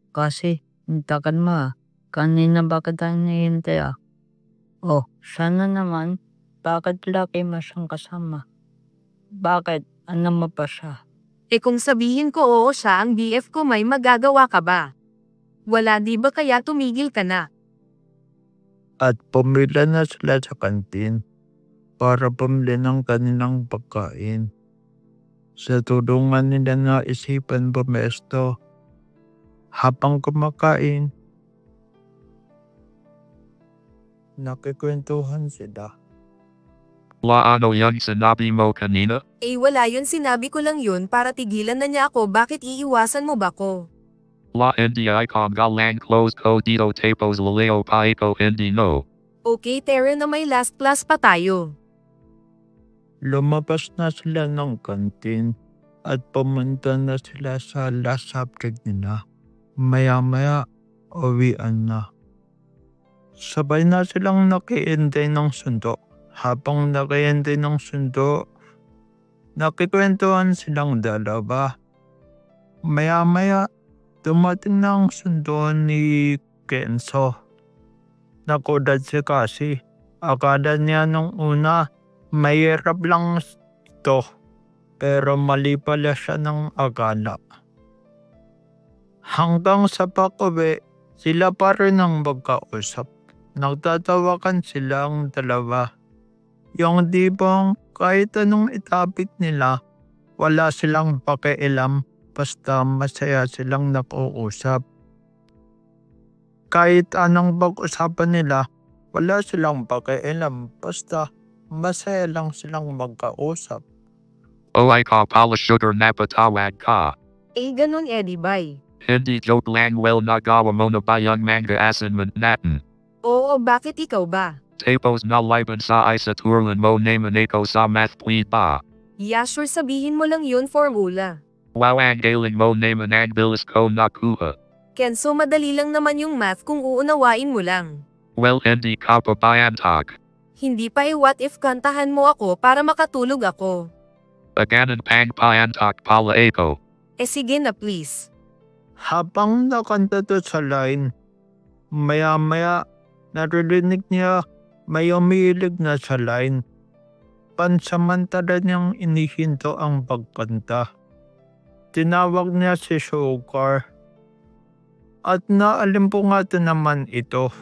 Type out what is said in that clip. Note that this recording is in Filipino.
Kasi hintakan mo, kanina ba kita hinihintay, sana naman, bakit lagi mo siyang kasama? Bakit, ano mo ba siya? Kung sabihin ko oo siya ang BF ko, may magagawa ka ba? Wala, di ba kaya tumigil ka na? At pumila na sila sa kantin para bumili ng kanilang pagkain. Sa tulungan nila na isipan bumesto. Habang kumakain, nakikwentuhan sila. Ano yan sinabi mo kanina? Wala yun, sinabi ko lang yun para tigilan na niya ako. Bakit iiwasan mo ba ko? Hindi icon galang close ko dito tapos laleo pa iko hindi no. Okay, Tara, na may last class pa tayo. Lumabas na sila ng kantin at pumunta na sila sa last subject nila. Maya-maya, uwian na. Sabay na silang nakiintay ng sundo. Habang nakiintay ng sundo, nakikwentuhan silang dalawa. Maya-maya, dumating na ang sundo ni Kenzo. Nakulat si Cassie. Akala niya nung una, mahirap lang ito. Pero mali pala siya ng akala. Hanggang sa pag-uwi, sila pa rin ang magkausap. Nagtatawakan silang dalawa. Yung dibang kahit anong itapik nila, wala silang pakialam basta masaya silang nakuusap. Kahit anong pag-usapan nila, wala silang pakialam basta masaya lang silang magkausap. Ikaw pala sugar na patawad ka. Ganun, Eddie, bye. Hindi joke lang, well nagawa mo na ba yung manga assignment natin? Oo, bakit ikaw ba? Tapos naliban sa isa turlan mo naman ako sa math plead ba? Yeah, sure, sabihin mo lang yun, formula. Wow, ang galing mo naman ang bilis ko nakuha. Kenzo, madali lang naman yung math kung uunawain mo lang. Well, hindi ka pa bayantak. Hindi pa, what if kantahan mo ako para makatulog ako? Aganan pang bayantak pala ako. Sige na, please. Habang nakanta to sa line, maya-maya naririnig niya may umiilig na sa line. Pansamantala niyang inihinto ang pagkanta. Tinawag niya si Sugar at naalimpungatan naman ito.